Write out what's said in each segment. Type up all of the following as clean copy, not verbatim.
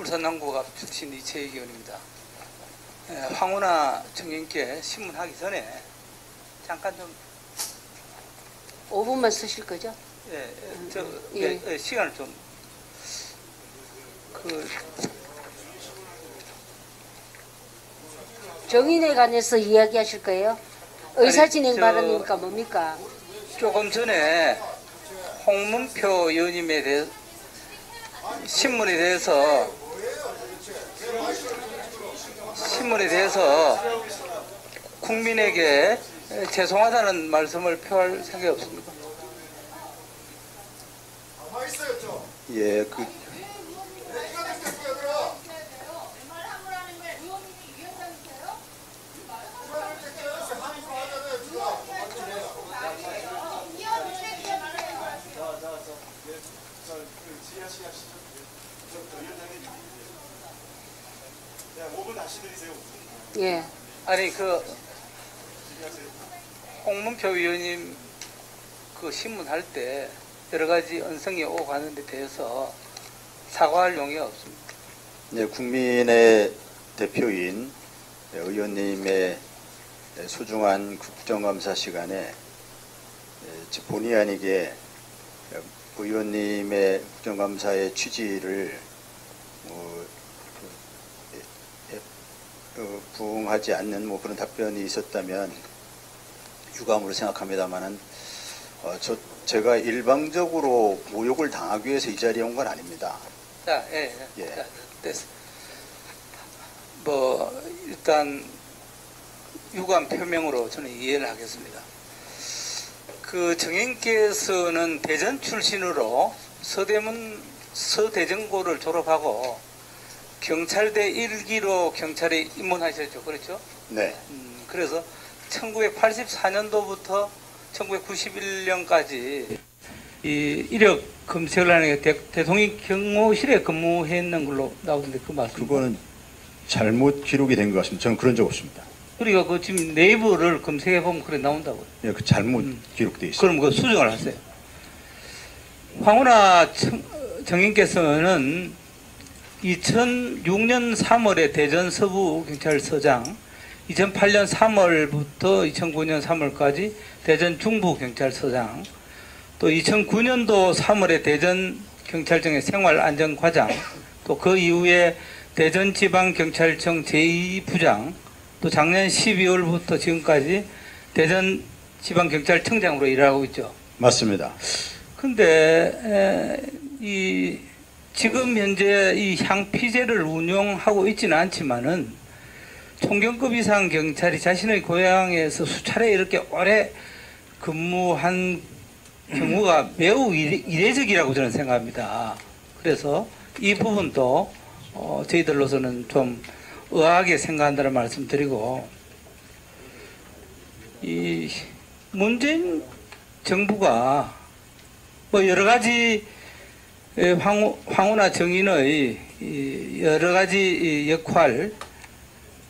울산남구갑 출신 이채익 의원입니다. 황운하 청년께 신문하기 전에 잠깐 좀 5분만 쓰실 거죠? 시간을 좀 정인에 관해서 이야기하실 거예요? 의사진행 발언이니까 뭡니까? 조금 전에 홍문표 의원님에 대해 신문에 대해서 국민에게 죄송하다는 말씀을 표할 생각이 없습니까? 예, 예. 아니 홍문표 의원님 신문 할 때 여러 가지 언성이 오고 가는 데 대해서 사과할 용의가 없습니다. 네, 국민의 대표인 의원님의 소중한 국정감사 시간에 본의 아니게 의원님의 국정감사의 취지를 부응하지 않는 그런 답변이 있었다면 유감으로 생각합니다만은 제가 일방적으로 모욕을 당하기 위해서 이 자리에 온 건 아닙니다. 자, 됐어. 일단 유감 표명으로 저는 이해를 하겠습니다. 정인께서는 대전 출신으로 서대전고를 졸업하고 경찰대 1기로 경찰에 입문하셨죠, 그렇죠? 네. 그래서 1984년도부터 1991년까지 이력 검색을 하는 게 대통령 경호실에 근무했는 걸로 나오던데 그 맞습니까? 그거는 잘못 기록이 된 것 같습니다. 저는 그런 적 없습니다. 그러니까 지금 네이버를 검색해 보면 그래 나온다고요. 예, 잘못 기록돼 있어요. 그럼 수정을 하세요. 황운하 정인께서는 2006년 3월에 대전 서부경찰서장, 2008년 3월부터 2009년 3월까지 대전 중부경찰서장, 또 2009년도 3월에 대전경찰청의 생활안전과장, 또 그 이후에 대전지방경찰청 제2부장, 또 작년 12월부터 지금까지 대전지방경찰청장으로 일하고 있죠. 맞습니다. 근데 지금 현재 이 향피제를 운용하고 있지는 않지만은 총경급 이상 경찰이 자신의 고향에서 수차례 이렇게 오래 근무한 경우가 매우 이례적이라고 저는 생각합니다. 그래서 이 부분도 저희들로서는 좀 의아하게 생각한다는 말씀 드리고, 이 문재인 정부가 여러 가지 황운하 정인의 여러 가지 역할,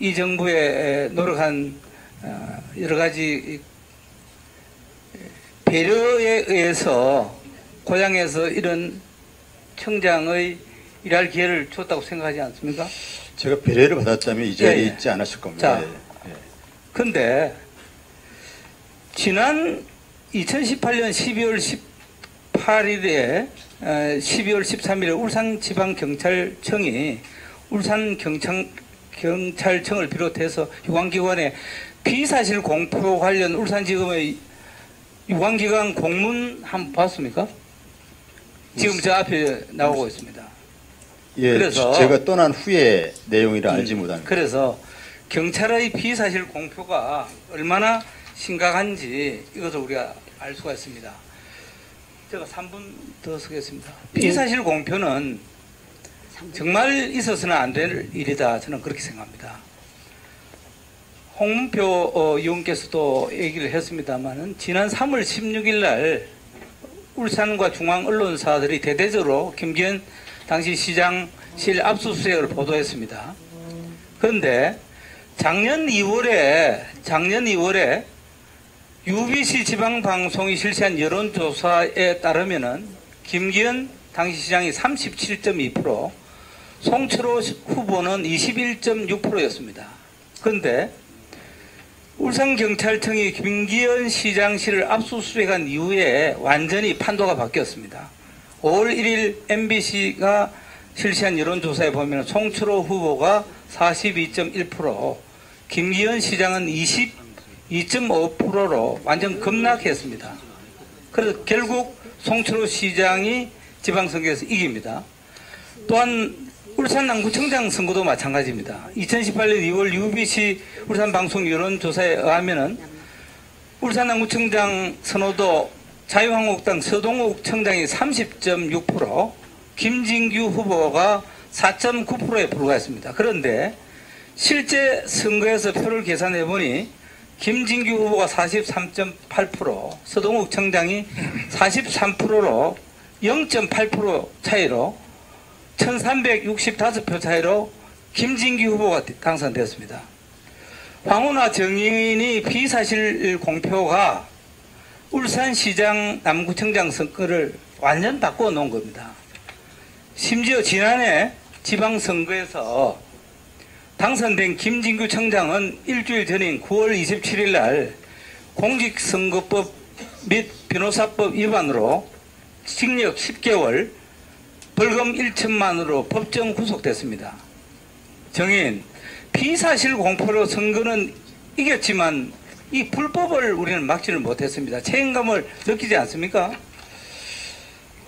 이 정부에 노력한 여러 가지 배려에 의해서 고향에서 이런 청장의 일할 기회를 줬다고 생각하지 않습니까? 제가 배려를 받았다면 이 자리에 있지 않았을 겁니다. 자, 근데 지난 2018년 12월 18일에 12월 13일에 울산지방경찰청이 울산경찰청을 비롯해서 유관기관에 비사실 공표 관련 울산지검의 유관기관 공문 한번 봤습니까? 지금 저 앞에 나오고 있습니다. 예, 그래서 제가 떠난 후에 내용이라 알지 못합니다. 그래서 경찰의 비사실 공표가 얼마나 심각한지 이것을 우리가 알 수가 있습니다. 제가 3분 더 쓰겠습니다. 비사실 공표는 정말 있어서는 안 될 일이다. 저는 그렇게 생각합니다. 홍문표 의원께서도 얘기를 했습니다마는 지난 3월 16일 날 울산과 중앙 언론사들이 대대적으로 김기현 당시 시장실 압수수색을 보도했습니다. 그런데 작년 2월에 UBC 지방방송이 실시한 여론조사에 따르면은 김기현 당시 시장이 37.2%, 송철호 후보는 21.6%였습니다. 그런데 울산경찰청이 김기현 시장실을 압수수색한 이후에 완전히 판도가 바뀌었습니다. 5월 1일 MBC가 실시한 여론조사에 보면 송철호 후보가 42.1%, 김기현 시장은 22.5%로 완전 급락했습니다. 그래서 결국 송철호 시장이 지방선거에서 이깁니다. 또한 울산 남구청장 선거도 마찬가지입니다. 2018년 2월 UBC 울산방송 여론조사에 의하면 울산 남구청장 선호도 자유한국당 서동욱 청장이 30.6%, 김진규 후보가 4.9%에 불과했습니다. 그런데 실제 선거에서 표를 계산해 보니 김진규 후보가 43.8%, 서동욱 청장이 43%로 0.8% 차이로 1365표 차이로 김진규 후보가 당선되었습니다. 황운하 정의인이 비사실 공표가 울산시장 남구청장 선거를 완전 바꾸어 놓은 겁니다. 심지어 지난해 지방선거에서 당선된 김진규 청장은 일주일 전인 9월 27일 날 공직선거법 및 변호사법 위반으로 징역 10개월, 벌금 1천만 원으로 법정 구속됐습니다. 정인, 비사실 공표로 선거는 이겼지만 이 불법을 우리는 막지를 못했습니다. 책임감을 느끼지 않습니까?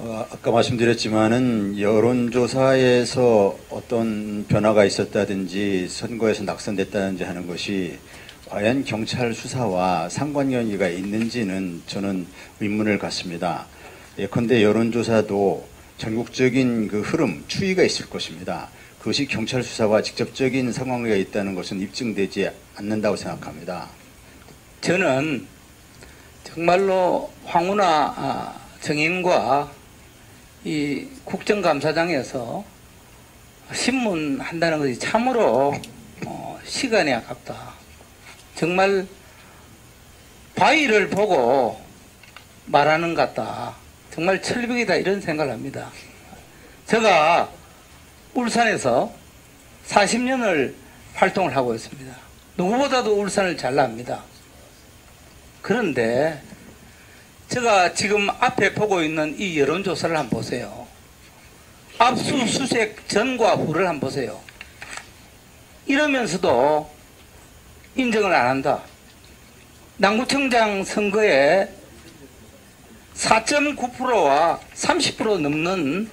아까 말씀드렸지만은 여론조사에서 어떤 변화가 있었다든지 선거에서 낙선됐다든지 하는 것이 과연 경찰 수사와 상관관계가 있는지는 저는 의문을 갖습니다. 예컨대 여론조사도 전국적인 그 흐름, 추이가 있을 것입니다. 그것이 경찰 수사와 직접적인 상관관계가 있다는 것은 입증되지 않는다고 생각합니다. 저는 정말로 황운하 정인과 이 국정감사장에서 신문한다는 것이 참으로 시간이 아깝다. 정말 바위를 보고 말하는 것 같다. 정말 철벽이다 이런 생각을 합니다. 제가 울산에서 40년을 활동을 하고 있습니다. 누구보다도 울산을 잘 압니다. 그런데 제가 지금 앞에 보고 있는 이 여론조사를 한번 보세요. 압수수색 전과 후를 한번 보세요. 이러면서도 인정을 안 한다. 남구청장 선거에 4.9%와 30% 넘는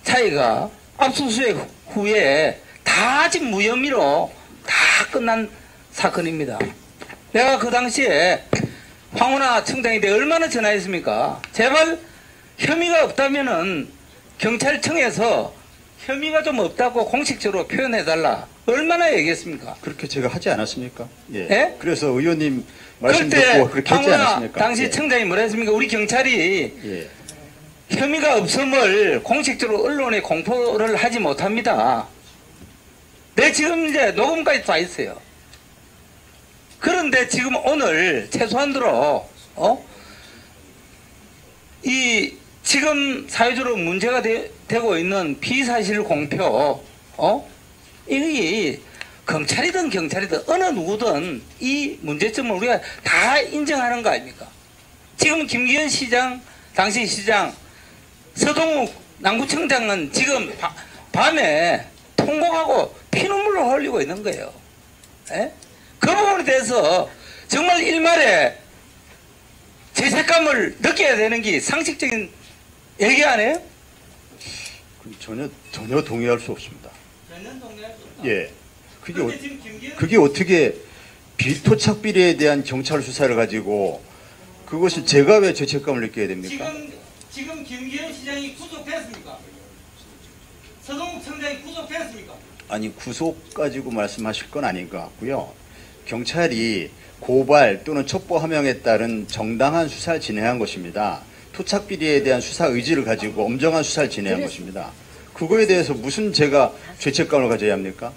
차이가 압수수색 후에 다 아직 무혐의로 다 끝난 사건입니다. 내가 그 당시에 황운하 청장인데 얼마나 전화했습니까? 제발 혐의가 없다면은 경찰청에서 혐의가 좀 없다고 공식적으로 표현해달라. 얼마나 얘기했습니까? 그렇게 제가 하지 않았습니까? 예. 예? 그래서 의원님 말씀 그때 듣고 그렇게 하지 황운하 않았습니까? 당시 예. 청장이 뭐라 했습니까? 우리 경찰이 예. 혐의가 없음을 공식적으로 언론에 공포를 하지 못합니다. 네, 지금 이제 녹음까지 다 있어요. 그런데 지금 오늘 최소한으로 이 지금 사회적으로 문제가 되고 있는 비사실 공표 이게 검찰이든 경찰이든 어느 누구든 이 문제점을 우리가 다 인정하는 거 아닙니까? 지금 김기현 시장, 당시 시장, 서동욱 남구청장은 지금 밤에 통곡하고 피눈물을 흘리고 있는 거예요. 에? 그 부분에 대해서 정말 일말에 죄책감을 느껴야 되는 게 상식적인 얘기 아니에요? 전혀 동의할 수 없습니다. 전혀 동의할 수 없다. 예. 그런데 지금 김기현 그게 어떻게 비토착 비리에 대한 경찰 수사를 가지고 그것을 제가 왜 죄책감을 느껴야 됩니까? 지금 김기현 시장이 구속됐습니까? 서동욱 청장이 구속됐습니까? 아니 구속 가지고 말씀하실 건 아닌 것 같고요. 경찰이 고발 또는 첩보 함양에 따른 정당한 수사를 진행한 것입니다. 토착 비리에 대한 수사 의지를 가지고 엄정한 수사를 진행한 것입니다. 그거에 대해서 무슨 제가 죄책감을 가져야 합니까?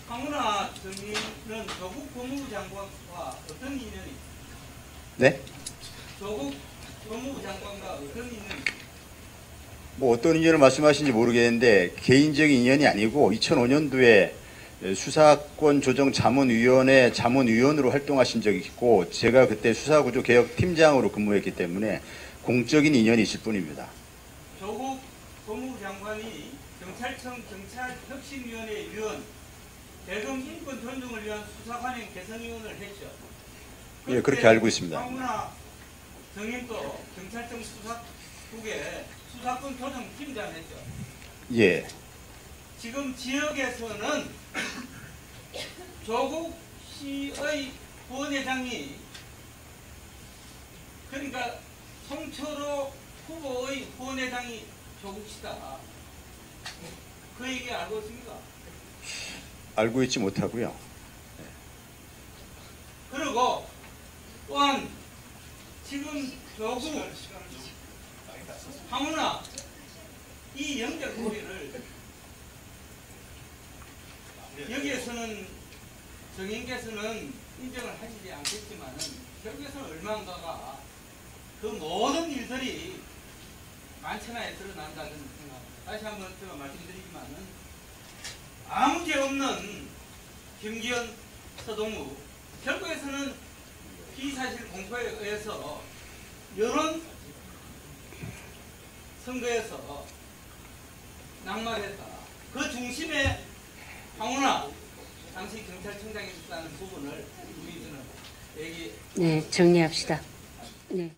황운하 정의는 조국 법무부 장관과 어떤 인연이? 네? 조국 법무부 장관과 어떤 인연이? 뭐 어떤 인연을 말씀하시는지 모르겠는데 개인적인 인연이 아니고 2005년도에 수사권 조정 자문위원회 자문위원으로 활동하신 적이 있고 제가 그때 수사구조 개혁 팀장으로 근무했기 때문에 공적인 인연이 있을 뿐입니다. 조국 법무부 장관이 경찰청 경찰혁신위원회 위원, 대검 인권 존중을 위한 수사관행 개선위원을 했죠. 예, 그렇게 알고 있습니다. 황운하 정임도 경찰청 수사국의 수사권 조정 팀장 했죠. 예. 지금 지역에서는 조국 씨의 부원회장이, 그러니까 송철호 후보의 부원회장이 조국 씨다. 그 얘기 알고 있습니까? 알고 있지 못하고요. 그리고 또한 지금 조국 황운하 이 연결고리를 여기에서는 정인께서는 인정을 하시지 않겠지만은 결국에서는 얼마인가가 그 모든 일들이 만천하에 드러난다는 생각. 다시 한번 제가 말씀드리지만은 아무 죄 없는 김기현, 서동우 결국에서는 피의사실 공표에 의해서 이런 선거에서 낙마했다. 그 중심에 황운하 당시 경찰청장이 있다는 부분을 우리는 얘기. 네, 정리합시다. 네.